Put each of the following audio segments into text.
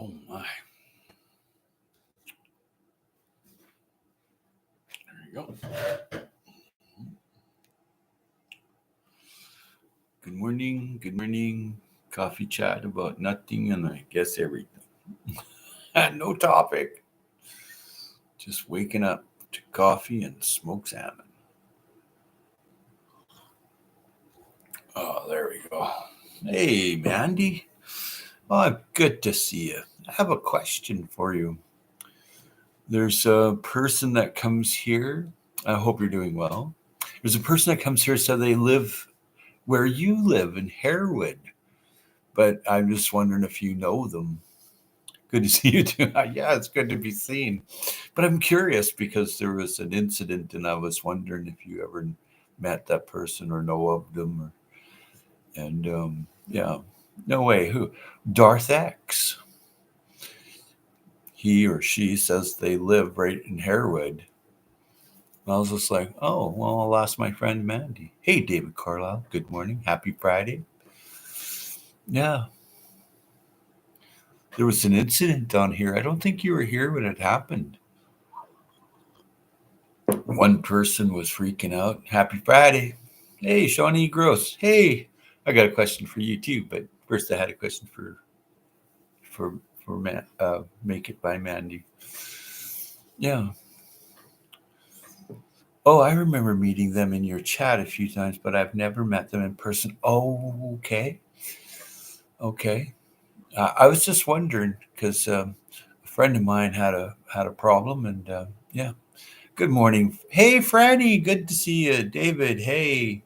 Oh my. There you go. Good morning. Good morning. Coffee chat about nothing and I guess everything. No topic. Just waking up to coffee and smoked salmon. Oh, there we go. Hey, Mandy. Oh, good to see you. I have a question for you. There's a person that comes here. I hope you're doing well. There's a person that comes here so they live where you live in Harewood, but I'm just wondering if you know them. Good to see you too. Yeah, it's good to be seen. But I'm curious because there was an incident and I was wondering if you ever met that person or know of them. Yeah, no way. Who? Darth X. He or she says they live right in Harewood. And I was just like, oh, well, I'll ask my friend Mandy. Hey, David Carlisle. Good morning. Happy Friday. Yeah, there was an incident down here. I don't think you were here when it happened. One person was freaking out. Happy Friday. Hey, Shawnee Gross. Hey, I got a question for you too. But first, I had a question for Make It by Mandy. Yeah. Oh, I remember meeting them in your chat a few times, but I've never met them in person. Oh, okay, okay. I was just wondering because a friend of mine had a problem, and yeah. Good morning. Hey, Franny. Good to see you, David. Hey,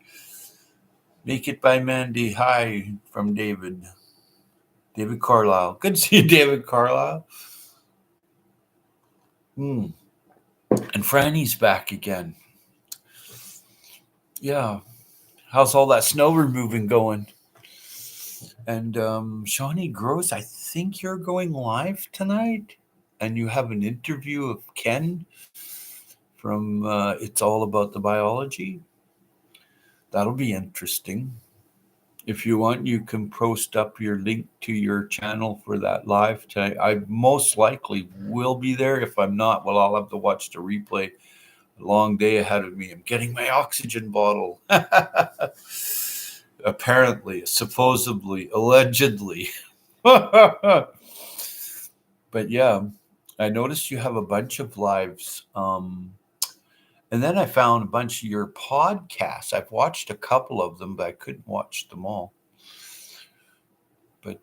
Make It by Mandy. Hi from David. David Carlisle. Good to see you, David Carlisle. Hmm. And Franny's back again. Yeah. How's all that snow removing going? And Shawnee Gross, I think you're going live tonight, and you have an interview of Ken from It's All About the Biology. That'll be interesting. If you want, you can post up your link to your channel for that live tonight. I most likely will be there. If I'm not, well, I'll have to watch the replay. A long day ahead of me. I'm getting my oxygen bottle. Apparently, supposedly, allegedly. But yeah, I noticed you have a bunch of lives. And then I found a bunch of your podcasts. I've watched a couple of them, but I couldn't watch them all. But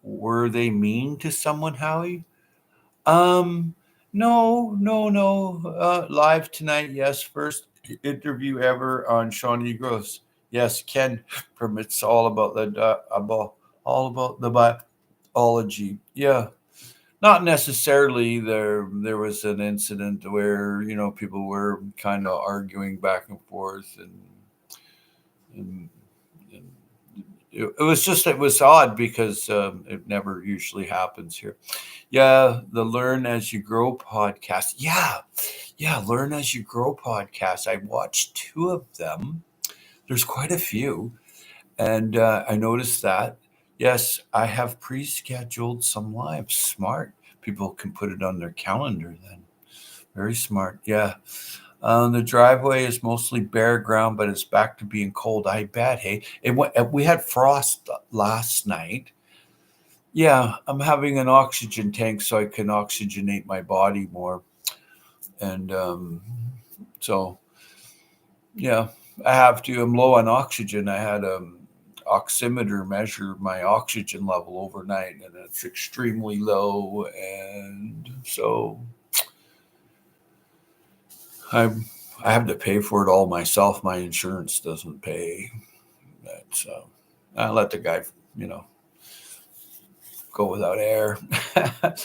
were they mean to someone, Howie? Um, no, no, no. Live tonight, yes. First interview ever on Shawnee Gross. Yes, Ken from It's All About the Biology. Yeah, not necessarily. There was an incident where people were kind of arguing back and forth, and it was odd because it never usually happens here. Yeah, the Learn as You Grow podcast. Yeah, Learn as You Grow podcast. I watched two of them. There's quite a few, and I noticed that. Yes, I have pre-scheduled some lives. Smart. People can put it on their calendar then. Very smart. Yeah. The driveway is mostly bare ground, but it's back to being cold. I bet. Hey, we had frost last night. Yeah, I'm having an oxygen tank so I can oxygenate my body more, and so yeah, I have to. I'm low on oxygen. I had oximeter measure my oxygen level overnight, and it's extremely low, and so I I have to pay for it all myself. My insurance doesn't pay that, so I let the guy, you know, go without air.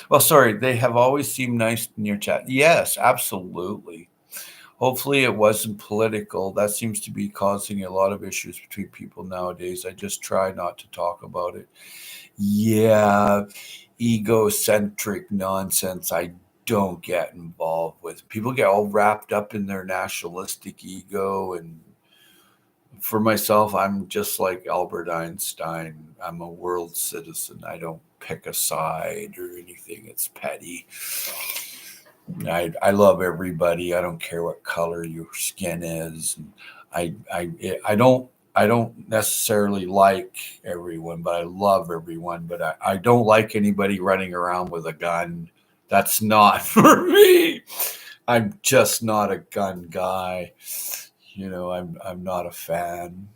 Well, sorry, they have always seemed nice in your chat. Yes, absolutely. Hopefully, it wasn't political. That seems to be causing a lot of issues between people nowadays. I just try not to talk about it. Yeah, egocentric nonsense. I don't get involved with. People get all wrapped up in their nationalistic ego, and for myself, I'm just like Albert Einstein. I'm a world citizen. I don't pick a side or anything. It's petty. I love everybody. I don't care what color your skin is. I don't necessarily like everyone, but I love everyone. But I don't like anybody running around with a gun. That's not for me. I'm just not a gun guy. I'm not a fan.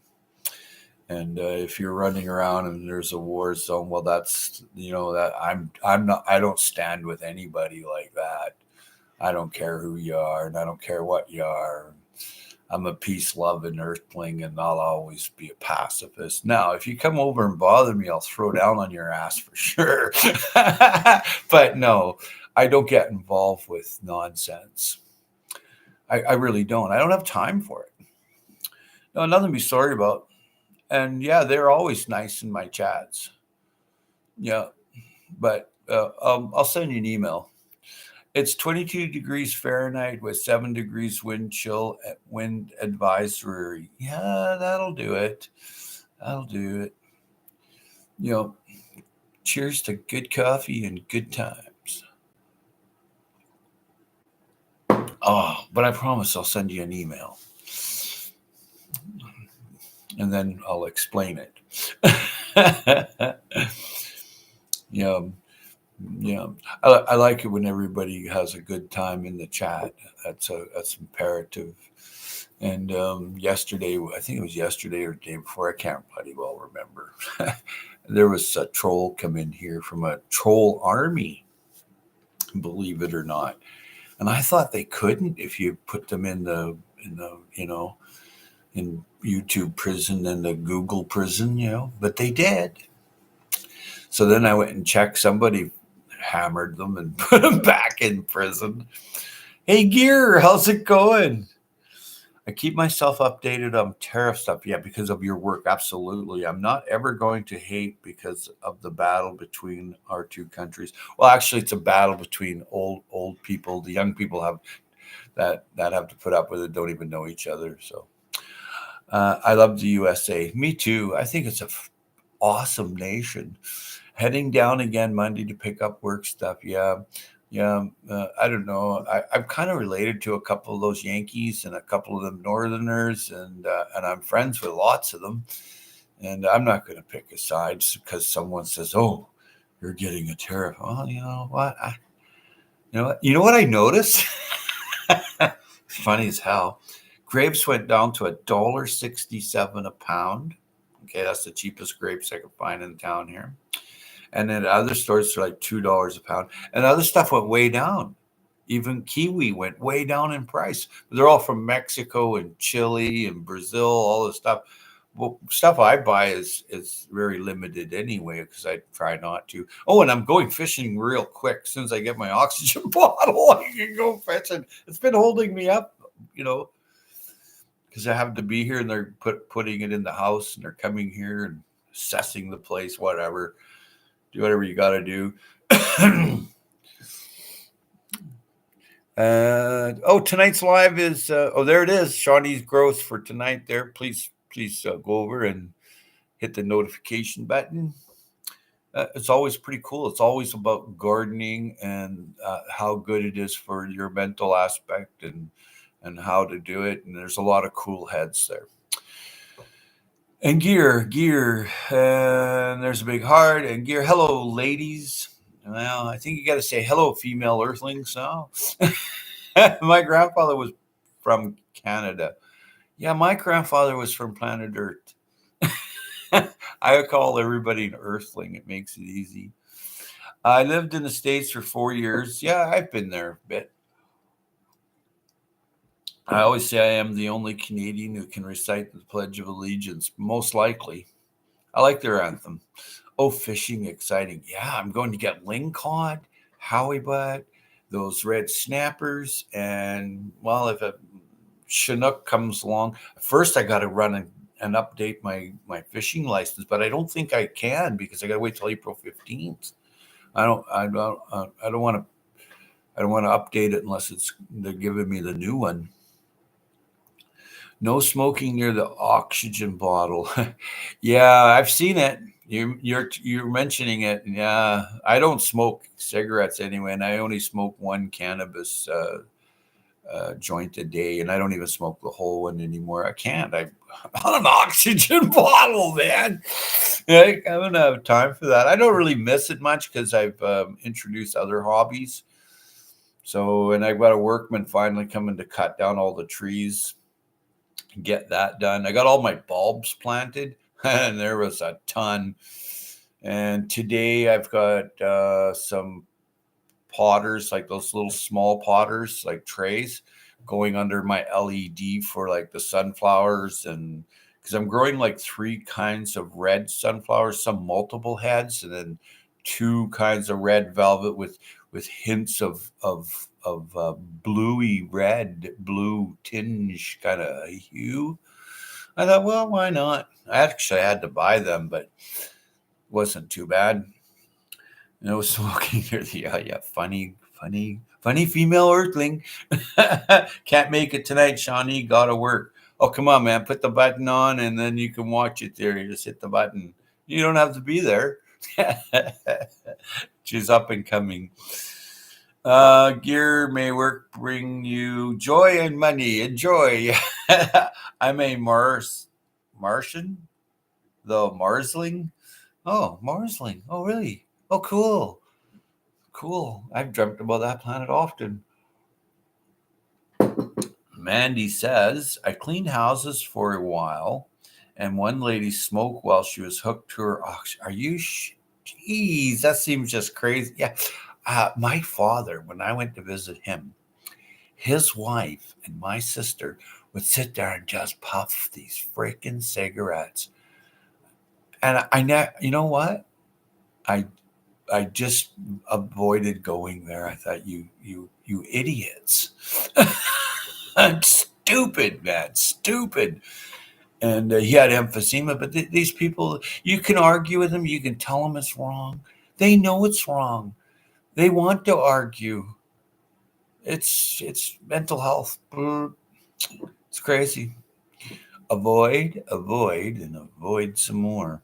And if you're running around and there's a war zone, well, that's that I'm not. I don't stand with anybody like that. I don't care who you are, and I don't care what you are. I'm a peace loving earthling, and I'll always be a pacifist. Now, if you come over and bother me, I'll throw down on your ass for sure. But no, I don't get involved with nonsense. I really don't. I don't have time for it. No, nothing to be sorry about. And yeah, they're always nice in my chats. Yeah, but I'll send you an email. It's 22 degrees Fahrenheit with 7 degrees wind chill at wind advisory. Yeah, that'll do it. That'll do it. Cheers to good coffee and good times. Oh, but I promise I'll send you an email. And then I'll explain it. Yeah. Yeah, I like it when everybody has a good time in the chat. That's imperative. And yesterday, I think it was yesterday or the day before, I can't bloody well remember. There was a troll come in here from a troll army, believe it or not. And I thought they couldn't if you put them in in YouTube prison and the Google prison, but they did. So then I went and checked. Somebody hammered them and put them back in prison. Hey, Gear, how's it going? I keep myself updated on tariff stuff. Yeah, because of your work. Absolutely. I'm not ever going to hate because of the battle between our two countries. Well, actually, it's a battle between old people. The young people have that have to put up with it, don't even know each other. So I love the USA. Me too. I think it's a awesome nation. Heading down again Monday to pick up work stuff. Yeah. I don't know. I'm kind of related to a couple of those Yankees and a couple of them Northerners, and I'm friends with lots of them. And I'm not going to pick a side because someone says, "Oh, you're getting a tariff." Well, you know what? You know what I noticed? Funny as hell. Grapes went down to $1.67 a pound. Okay, that's the cheapest grapes I could find in town here. And then other stores are like $2 a pound. And other stuff went way down. Even kiwi went way down in price. They're all from Mexico and Chile and Brazil, all this stuff. Well, stuff I buy is very limited anyway because I try not to. Oh, and I'm going fishing real quick. As soon as I get my oxygen bottle, I can go fishing. It's been holding me up, because I have to be here, and they're putting it in the house, and they're coming here and assessing the place, whatever. Do whatever you got to do. Tonight's live is there it is. Shawnee's Growth for tonight. There, please go over and hit the notification button. It's always pretty cool. It's always about gardening and how good it is for your mental aspect and how to do it. And there's a lot of cool heads there. And Gear, and there's a big heart. And Gear, hello, ladies. Well, I think you got to say hello, female earthlings now. My grandfather was from Canada. Yeah, my grandfather was from planet Earth. I call everybody an earthling. It makes it easy. I lived in the States for 4 years. Yeah, I've been there a bit. I always say I am the only Canadian who can recite the Pledge of Allegiance, most likely. I like their anthem. Oh, fishing, exciting. Yeah, I'm going to get lingcod, howie-butt, those red snappers, and, well, if a Chinook comes along, first I got to run and update my fishing license, but I don't think I can because I got to wait till April 15th. I don't want to update it unless they're giving me the new one. No smoking near the oxygen bottle. Yeah, I've seen it. You're mentioning it. Yeah, I don't smoke cigarettes anyway, and I only smoke one cannabis joint a day, and I don't even smoke the whole one anymore. I can't. I'm on an oxygen bottle, man. I don't have time for that. I don't really miss it much because I've introduced other hobbies. So, and I've got a workman finally coming to cut down all the trees, get that done. I got all my bulbs planted, and there was a ton. And today I've got some potters, like those little small potters, like trays, going under my LED for like the sunflowers. And because I'm growing like three kinds of red sunflowers, some multiple heads, and then two kinds of red velvet with hints of bluey red, blue tinge kind of hue. I thought, well, why not? I actually had to buy them, but it wasn't too bad. And I was smoking near the funny female earthling. Can't make it tonight, Shawnee. Gotta work. Oh, come on, man. Put the button on and then you can watch it there. You just hit the button. You don't have to be there. She's up and coming. Gear may work bring you joy and money. Enjoy. I'm a Martian, the Marsling. Oh, Marsling. Oh, really? Oh, cool. Cool. I've dreamt about that planet often. Mandy says, I cleaned houses for a while, and one lady smoked while she was hooked to her oxygen. Are you? Jeez, that seems just crazy. Yeah. My father, when I went to visit him, his wife and my sister would sit there and just puff these freaking cigarettes. And you know what? I I just avoided going there. I thought you idiots. Stupid, man, stupid. And he had emphysema, but these people, you can argue with them, you can tell them it's wrong. They know it's wrong. They want to argue. It's mental health. It's crazy. Avoid, and avoid some more.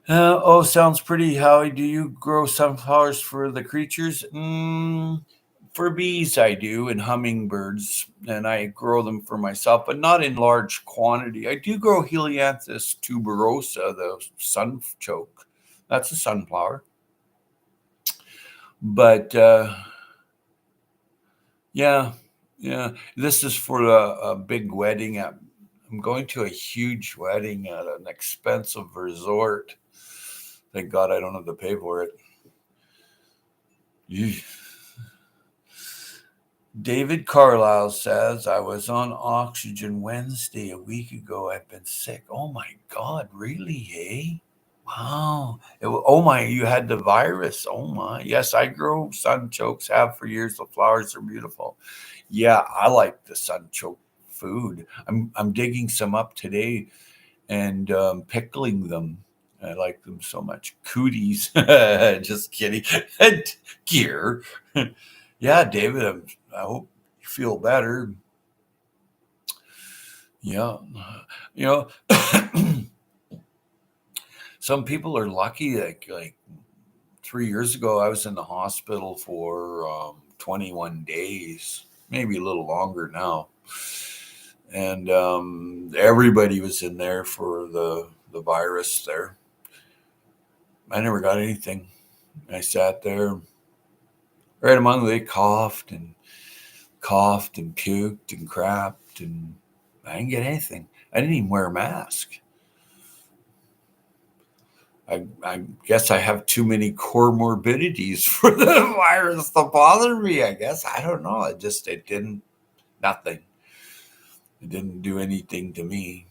Sounds pretty. Howie, do you grow sunflowers for the creatures? For bees, I do, and hummingbirds, and I grow them for myself, but not in large quantity. I do grow Helianthus tuberosa, the sunchoke. That's a sunflower. But yeah, this is for a big wedding. I'm going to a huge wedding at an expensive resort. Thank God I don't have to pay for it. David Carlisle says, I was on oxygen Wednesday a week ago. I've been sick. Oh my God, really? Hey? Wow. Oh my, you had the virus. Oh my. Yes, I grow sunchokes, have for years. The flowers are beautiful. Yeah, I like the sunchoke food. I'm digging some up today and pickling them. I like them so much. Cooties. Just kidding. Gear. Yeah, David, I hope you feel better. Yeah. You know, some people are lucky. Like 3 years ago, I was in the hospital for 21 days, maybe a little longer now. And everybody was in there for the virus there. I never got anything. I sat there right among them. They coughed and puked and crapped, and I didn't get anything. I didn't even wear a mask. I guess I have too many comorbidities for the virus to bother me. I guess I don't know. It didn't nothing. It didn't do anything to me.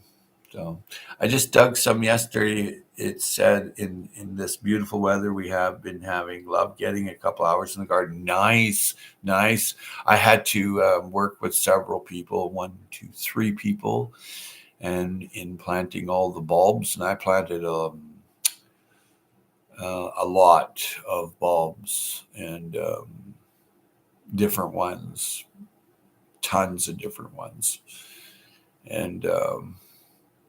So I just dug some yesterday. It said in this beautiful weather we have been having, love getting a couple hours in the garden. Nice. I had to work with several people, 1, 2, 3 people, and in planting all the bulbs. And I planted a lot of bulbs and different ones, tons of different ones. And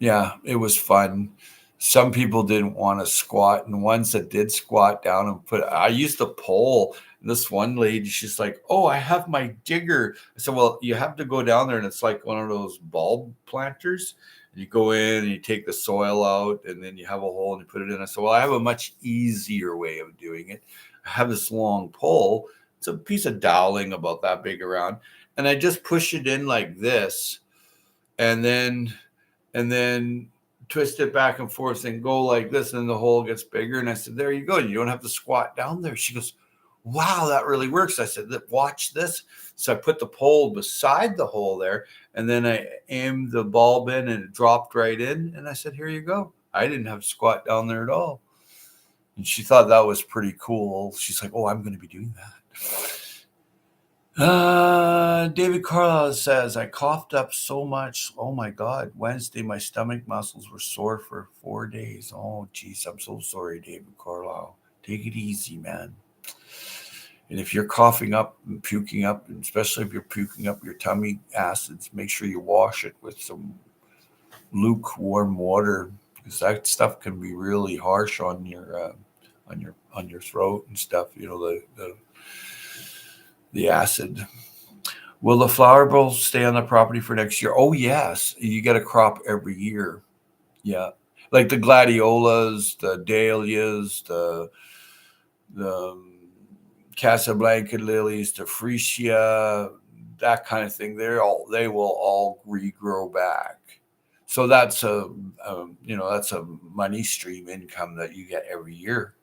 yeah, it was fun. some people didn't want to squat, and ones that did squat down and I used a pole. And this one lady, she's like, "Oh, I have my digger." I said, "Well, you have to go down there, and it's like one of those bulb planters. You go in and you take the soil out, and then you have a hole and you put it in." I said, "Well, I have a much easier way of doing it. I have this long pole. It's a piece of doweling about that big around, and I just push it in like this, and then twist it back and forth and go like this, and the hole gets bigger." And I said, "There you go. You don't have to squat down there." She goes, "Wow, that really works." I said, "Watch this." So I put the pole beside the hole there, and then I aimed the bulb in, and it dropped right in. And I said, "Here you go." I didn't have to squat down there at all. And she thought that was pretty cool. She's like, "Oh, I'm going to be doing that." David Carlisle says, "I coughed up so much. Oh my God. Wednesday, my stomach muscles were sore for 4 days." Oh, geez. I'm so sorry, David Carlisle. Take it easy, man. And if you're coughing up and puking up, and especially if you're puking up your tummy acids, make sure you wash it with some lukewarm water, because that stuff can be really harsh on your throat and stuff. The acid. Will the flower bulbs stay on the property for next year? Oh, yes. You get a crop every year. Yeah. Like the gladiolas, the dahlias, the Casablanca lilies, the freesia, that kind of thing. They will all regrow back. So that's that's a money stream income that you get every year.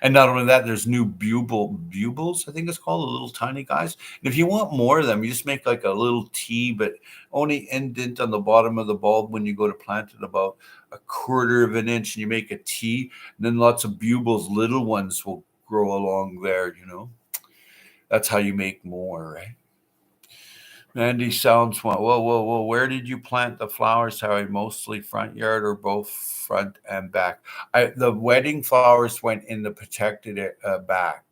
And not only that, there's new bubles, I think it's called, the little tiny guys. And if you want more of them, you just make like a little T, but only indent on the bottom of the bulb when you go to plant it about a quarter of an inch, and you make a T, and then lots of bubles, little ones, will grow along there. That's how you make more, right? Andy sounds one. Whoa, whoa, whoa. Where did you plant the flowers, Harry? Mostly front yard or both front and back? The wedding flowers went in the protected back.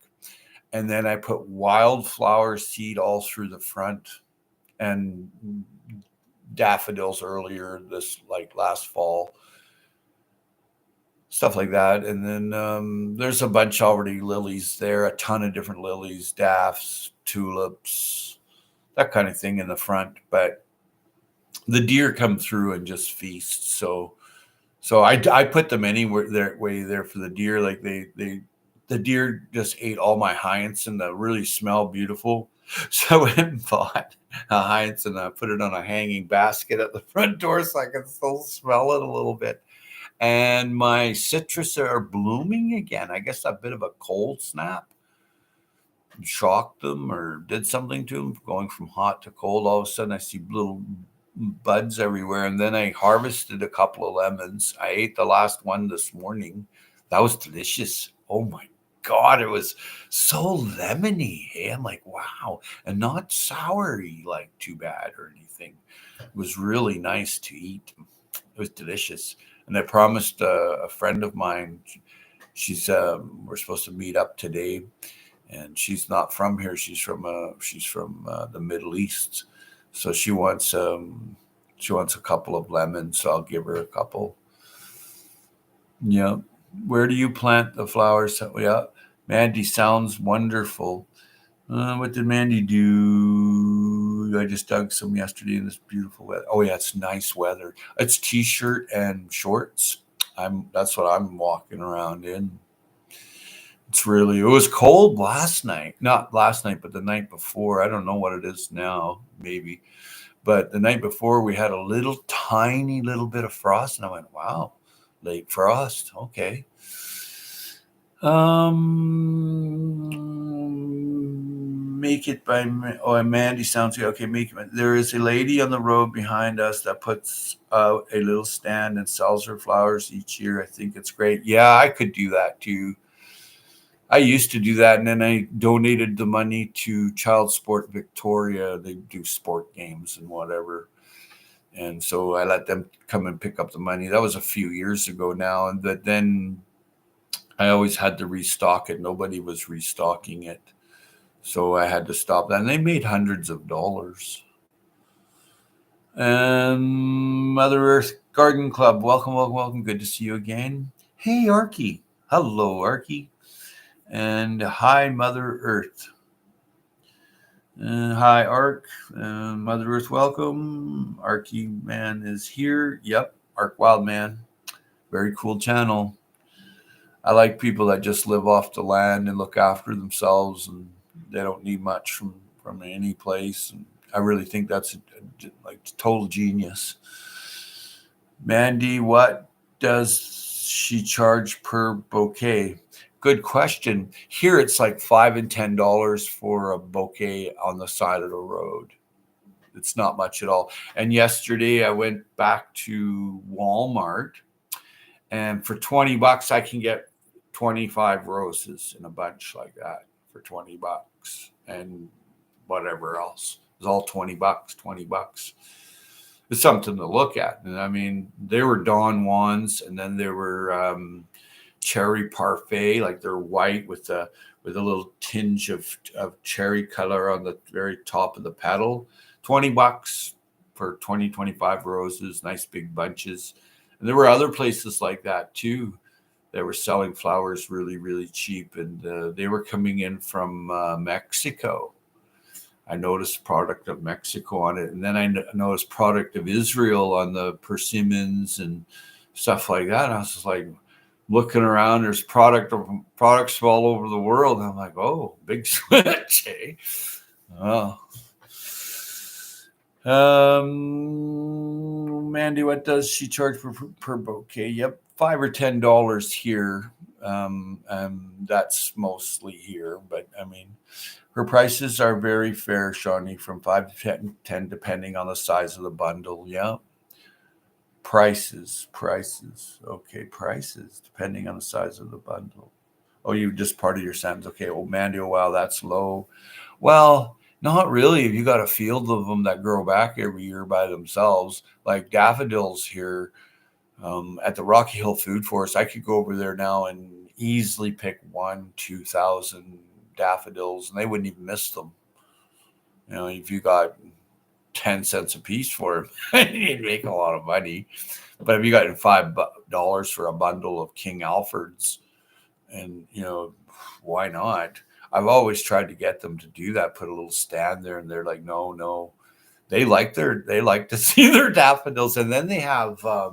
And then I put wildflower seed all through the front, and daffodils earlier like last fall. Stuff like that. And then there's a bunch already lilies there, a ton of different lilies, daffs, tulips, that kind of thing in the front. But the deer come through and just feast. So I put them anywhere there for the deer. Like the deer just ate all my hyacinth that really smell beautiful. So I went and bought a hyacinth, and I put it on a hanging basket at the front door so I can still smell it a little bit. And my citrus are blooming again. I guess a bit of a cold snap shocked them or did something to them, going from hot to cold. All of a sudden, I see little buds everywhere. And then I harvested a couple of lemons. I ate the last one this morning. That was delicious. Oh my God, it was so lemony. Hey, I'm like, wow. And not soury, like too bad or anything. It was really nice to eat. It was delicious. And I promised a friend of mine, we're supposed to meet up today, and she's not from here. She's from the Middle East, so she wants a couple of lemons. So I'll give her a couple. Yeah. Where do you plant the flowers? Yeah. Mandy sounds wonderful. What did Mandy do? I just dug some yesterday in this beautiful weather. Oh yeah, it's nice weather. It's t-shirt and shorts. That's what I'm walking around in. It was cold last night. Not last night, but the night before. I don't know what it is now, maybe. But the night before we had a little tiny little bit of frost, and I went, wow, late frost. Okay. Make it by Mandy sounds good. Okay, make it. There is a lady on the road behind us that puts out a little stand and sells her flowers each year. I think it's great. Yeah, I could do that too. I used to do that, and then I donated the money to Child Sport Victoria. They do sport games and whatever. And so I let them come and pick up the money. That was a few years ago now. And but then I always had to restock it. Nobody was restocking it. So I had to stop that. And they made hundreds of dollars. And Mother Earth Garden Club, welcome, welcome, welcome. Good to see you again. Hey, Arky. Hello, Arky. And hi, Mother Earth. Hi, Ark. Mother Earth, welcome. Arky Man is here. Yep, Ark Wildman. Very cool channel. I like people that just live off the land and look after themselves, and they don't need much from any place. And I really think that's like total genius. Mandy, what does she charge per bouquet? Good question. Here it's like $5 and $10 for a bouquet on the side of the road. It's not much at all. And yesterday I went back to Walmart, and for $20 I can get 25 roses in a bunch like that for $20, and whatever else. It was all $20, $20. It's something to look at. And I mean, there were Don Juans, and then there were cherry parfait, like they're white with a little tinge of cherry color on the very top of the petal. $20 for 25 roses, nice big bunches. And there were other places like that too. They were selling flowers really, really cheap, and they were coming in from Mexico. I noticed product of Mexico on it, and then I noticed product of Israel on the persimmons and stuff like that. And I was just like looking around. There's products from all over the world. And I'm like, oh, big switch, eh? Oh. Mandy, what does she charge per bouquet? Yep, $5 or $10 here. That's mostly here, but I mean, her prices are very fair, Shawnee, from 5 to 10, depending on the size of the bundle. Yeah. Prices. Okay, prices, depending on the size of the bundle. Oh, you just part of your sentence. Okay, well, Mandy, oh, wow, that's low. Well, not really. If you got a field of them that grow back every year by themselves, like daffodils here at the Rocky Hill Food Forest, I could go over there now and easily pick 2,000 daffodils, and they wouldn't even miss them. You know, if you got 10 cents a piece for them, you'd make a lot of money. But if you got $5 for a bundle of King Alfreds, and you know, why not? I've always tried to get them to do that, put a little stand there, and they're like, no. They like to see their daffodils. And then they have a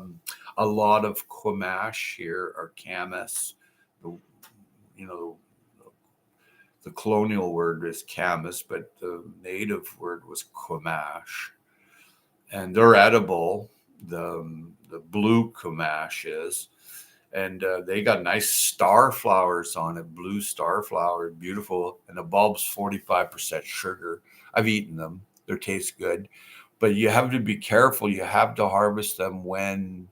lot of quamash here, or camas. The colonial word is camas, but the native word was quamash, and they're edible. The blue quamash is, and they got nice star flowers on it, blue star flower, beautiful, and the bulb's 45% sugar. I've eaten them; they taste good, but you have to be careful. You have to harvest them when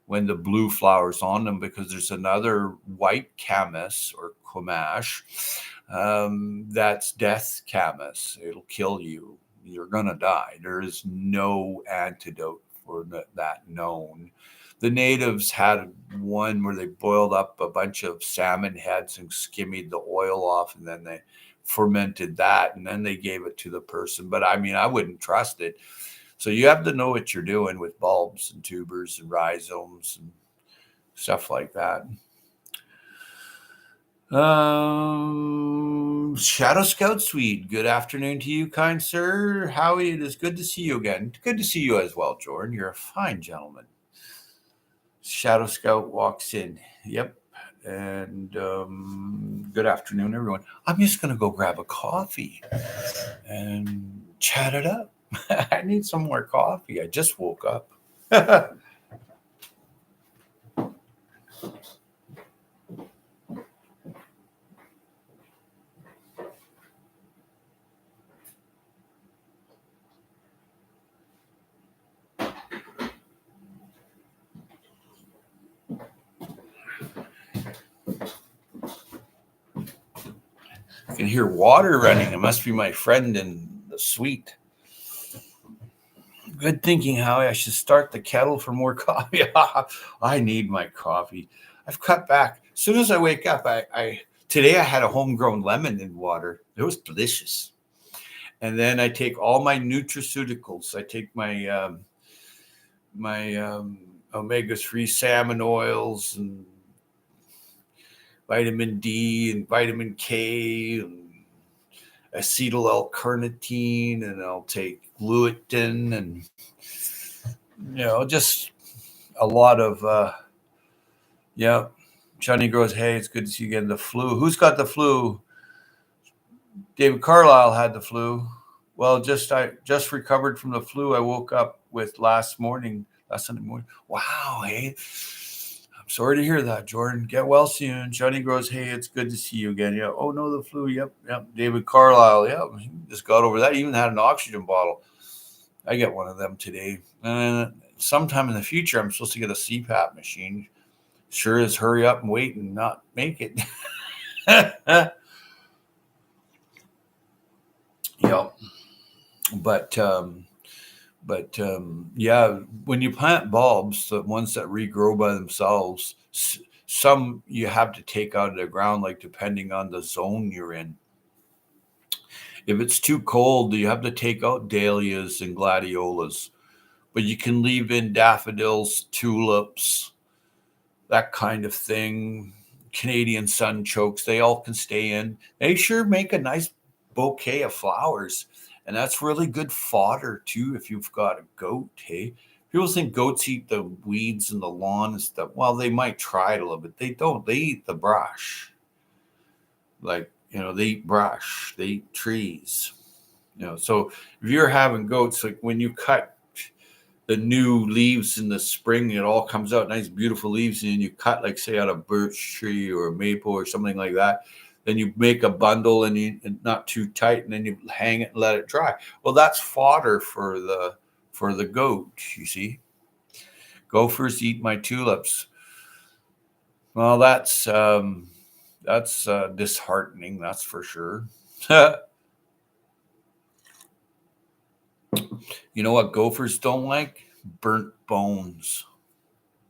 the blue flowers on them, because there's another white camas or quamash. That's death camas. It'll kill you. You're gonna die. There is no antidote for that known. The natives had one where they boiled up a bunch of salmon heads and skimmied the oil off, and then they fermented that, and then they gave it to the person. But I mean, I wouldn't trust it. So you have to know what you're doing with bulbs and tubers and rhizomes and stuff like that. Shadow Scout Suite, good afternoon to you, kind sir. Howie, it is good to see you again. Good to see you as well, Jordan. You're a fine gentleman. Shadow Scout walks in. Yep. And good afternoon, everyone. I'm just going to go grab a coffee and chat it up. I need some more coffee. I just woke up. I can hear water running. It must be my friend in the suite. Good thinking, Howie. I should start the kettle for more coffee. I need my coffee. I've cut back. As soon as I wake up, today I had a homegrown lemon in water. It was delicious. And then I take all my nutraceuticals. I take my omega-3 salmon oils and vitamin D and vitamin K and acetyl L-carnitine, and I'll take lutein, and just a lot of yeah. Johnny goes, hey, it's good to see you again. The flu. Who's got the flu? David Carlisle had the flu. Well, I just recovered from the flu I woke up with last Sunday morning. Wow, hey. I'm sorry to hear that, Jordan. Get well soon. Johnny goes, hey, it's good to see you again. Yeah. Oh, no, the flu. Yep. David Carlisle. Yeah. He just got over that. He even had an oxygen bottle. I get one of them today. And sometime in the future, I'm supposed to get a CPAP machine. Sure is hurry up and wait and not make it. Yep. But yeah, when you plant bulbs, the ones that regrow by themselves, some you have to take out of the ground, like depending on the zone you're in. If it's too cold, you have to take out dahlias and gladiolas, but you can leave in daffodils, tulips, that kind of thing. Canadian sunchokes, they all can stay in. They sure make a nice bouquet of flowers. And that's really good fodder too if you've got a goat, hey? People think goats eat the weeds and the lawn and stuff. Well, they might try it a little bit. They don't. They eat the brush. Like, they eat brush. They eat trees. So if you're having goats, like when you cut the new leaves in the spring, it all comes out nice, beautiful leaves, and you cut, like, say, out a birch tree or a maple or something like that. Then you make a bundle and not too tight, and then you hang it and let it dry. Well, that's fodder for the goat. You see, gophers eat my tulips. Well, that's disheartening. That's for sure. You know what gophers don't like? Burnt bones.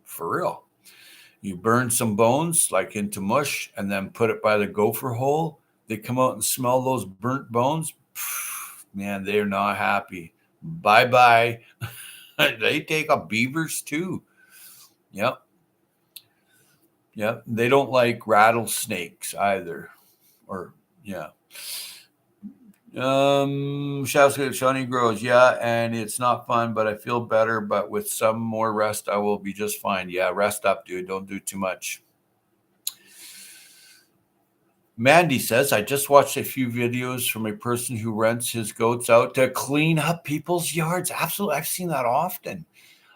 For real. You burn some bones like into mush and then put it by the gopher hole. They come out and smell those burnt bones. Man, they're not happy. Bye bye. They take up beavers too. Yep. Yep. They don't like rattlesnakes either. Or, yeah. Shawnee grows, yeah, and it's not fun, but I feel better. But with some more rest, I will be just fine. Yeah, rest up, dude. Don't do too much. Mandy says, I just watched a few videos from a person who rents his goats out to clean up people's yards. Absolutely. I've seen that often.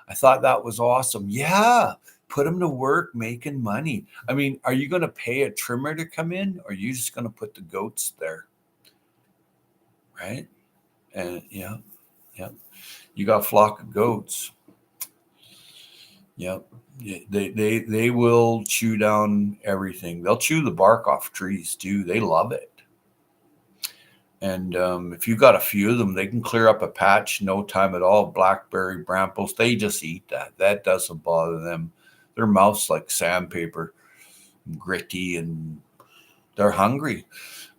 I thought that was awesome. Yeah. Put them to work making money. I mean, are you going to pay a trimmer to come in, or are you just going to put the goats there? Right. And yeah. You got a flock of goats. Yep. They will chew down everything. They'll chew the bark off trees too. They love it. And if you got a few of them, they can clear up a patch no time at all. Blackberry brambles, they just eat that. That doesn't bother them. Their mouth's like sandpaper, gritty, and they're hungry.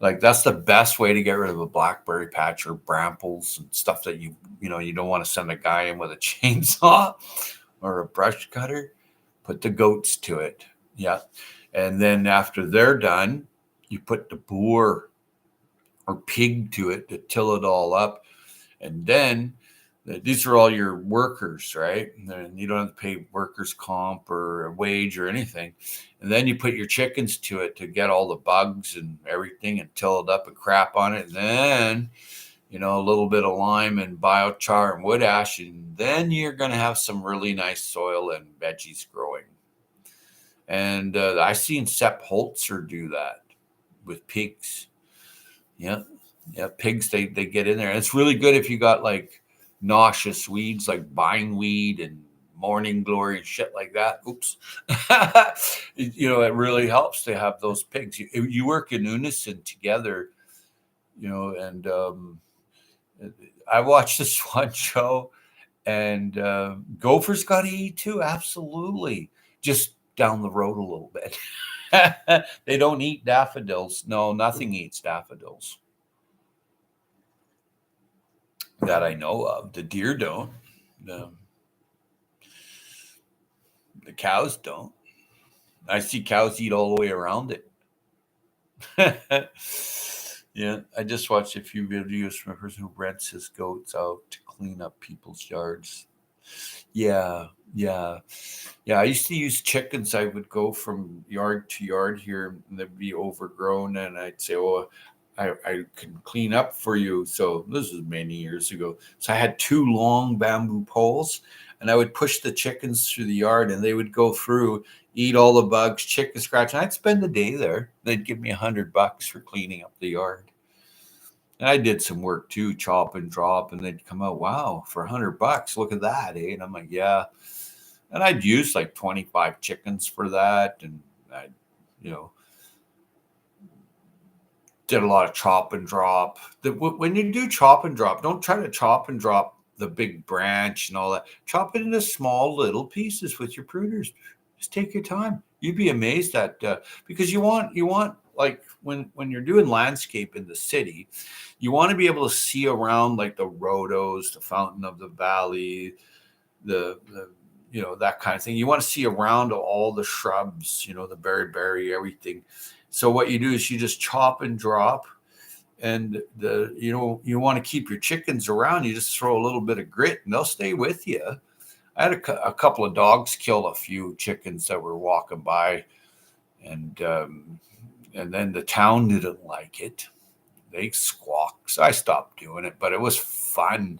Like, that's the best way to get rid of a blackberry patch or brambles and stuff that you don't want to send a guy in with a chainsaw or a brush cutter. Put the goats to it. Yeah. And then after they're done, you put the boar or pig to it to till it all up. And then these are all your workers, right? And you don't have to pay workers' comp or a wage or anything. And then you put your chickens to it to get all the bugs and everything and till it up and crap on it. And then, a little bit of lime and biochar and wood ash. And then you're going to have some really nice soil and veggies growing. And I seen Sepp Holzer do that with pigs. Yeah. Pigs, they get in there. And it's really good if you got like nauseous weeds like bindweed and morning glory and shit like that. Oops. It really helps to have those pigs. You work in unison together, and I watched this one show, and gophers got to eat too. Absolutely. Just down the road a little bit. They don't eat daffodils. No, nothing eats daffodils that I know of. The deer don't. The cows don't. I see cows eat all the way around it. Yeah, I just watched a few videos from a person who rents his goats out to clean up people's yards. Yeah, yeah, yeah. I used to use chickens. I would go from yard to yard here, and they'd be overgrown, and I'd say, "Oh, I can clean up for you." So this was many years ago. So I had two long bamboo poles, and I would push the chickens through the yard, and they would go through, eat all the bugs, chicken scratch, and I'd spend the day there. They'd give me $100 for cleaning up the yard. And I did some work too, chop and drop, and they'd come out, wow, for $100, look at that, eh? And I'm like, yeah. And I'd use like 25 chickens for that, and I, you know, did a lot of chop and drop. When you do chop and drop, don't try to chop and drop the big branch and all that. Chop it into small little pieces with your pruners. Just take your time. You'd be amazed at because you want like when you're doing landscape in the city, you want to be able to see around like the Rhodos, the Fountain of the Valley, the that kind of thing. You want to see around all the shrubs, the berry, everything. So what you do is you just chop and drop, and you want to keep your chickens around. You just throw a little bit of grit, and they'll stay with you. I had a couple of dogs kill a few chickens that were walking by, and then the town didn't like it. They squawked, so I stopped doing it. But it was fun.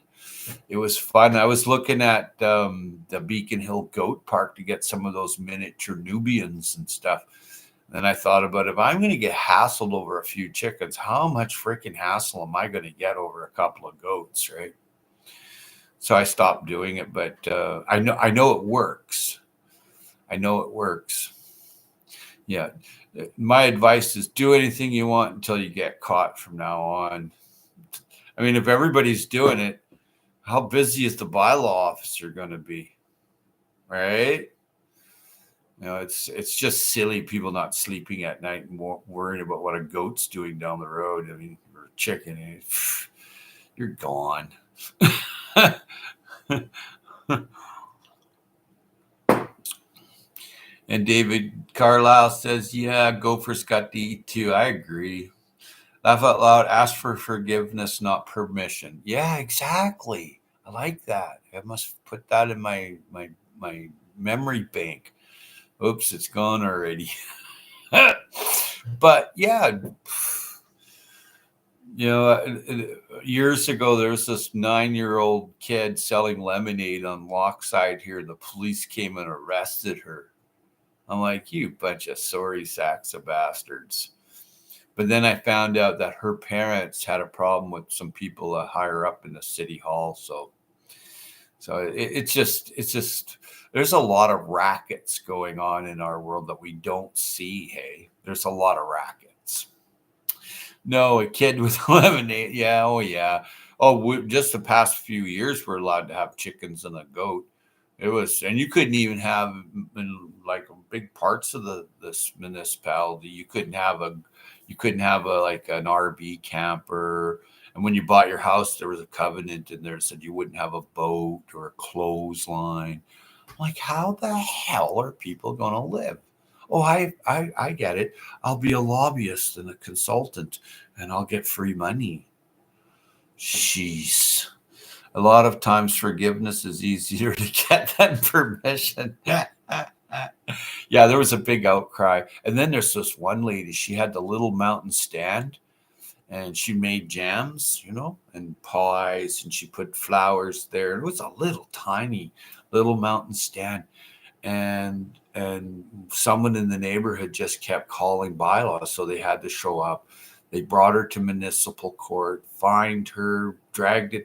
It was fun. I was looking at the Beacon Hill Goat Park to get some of those miniature Nubians and stuff. Then I thought about, if I'm going to get hassled over a few chickens, how much freaking hassle am I going to get over a couple of goats, right? So I stopped doing it, but I know it works. I know it works. Yeah. My advice is do anything you want until you get caught from now on. I mean, if everybody's doing it, how busy is the bylaw officer going to be? Right? It's just silly people not sleeping at night and worrying about what a goat's doing down the road. I mean, or a chicken, you're gone. And David Carlisle says, yeah, gophers got to eat too. I agree. Laugh out loud, ask for forgiveness, not permission. Yeah, exactly. I like that. I must put that in my memory bank. Oops, it's gone already. But yeah, years ago, there was this 9-year-old kid selling lemonade on Lochside here. The police came and arrested her. I'm like, you bunch of sorry sacks of bastards. But then I found out that her parents had a problem with some people higher up in the city hall. So it's just there's a lot of rackets going on in our world that we don't see. Hey, there's a lot of rackets. No, a kid with lemonade. Yeah. Oh, yeah. Oh, just the past few years, we're allowed to have chickens and a goat. It was, and you couldn't even have in like big parts of this municipality. You couldn't have a like an RV camper. And when you bought your house, there was a covenant in there that said you wouldn't have a boat or a clothesline. Like, how the hell are people going to live? Oh, I get it. I'll be a lobbyist and a consultant, and I'll get free money. Jeez. A lot of times forgiveness is easier to get than permission. Yeah, there was a big outcry. And then there's this one lady, she had the little mountain stand, and she made jams, and pies, and she put flowers there. It was a little tiny little mountain stand. And someone in the neighborhood just kept calling bylaws, so they had to show up. They brought her to municipal court, fined her, dragged it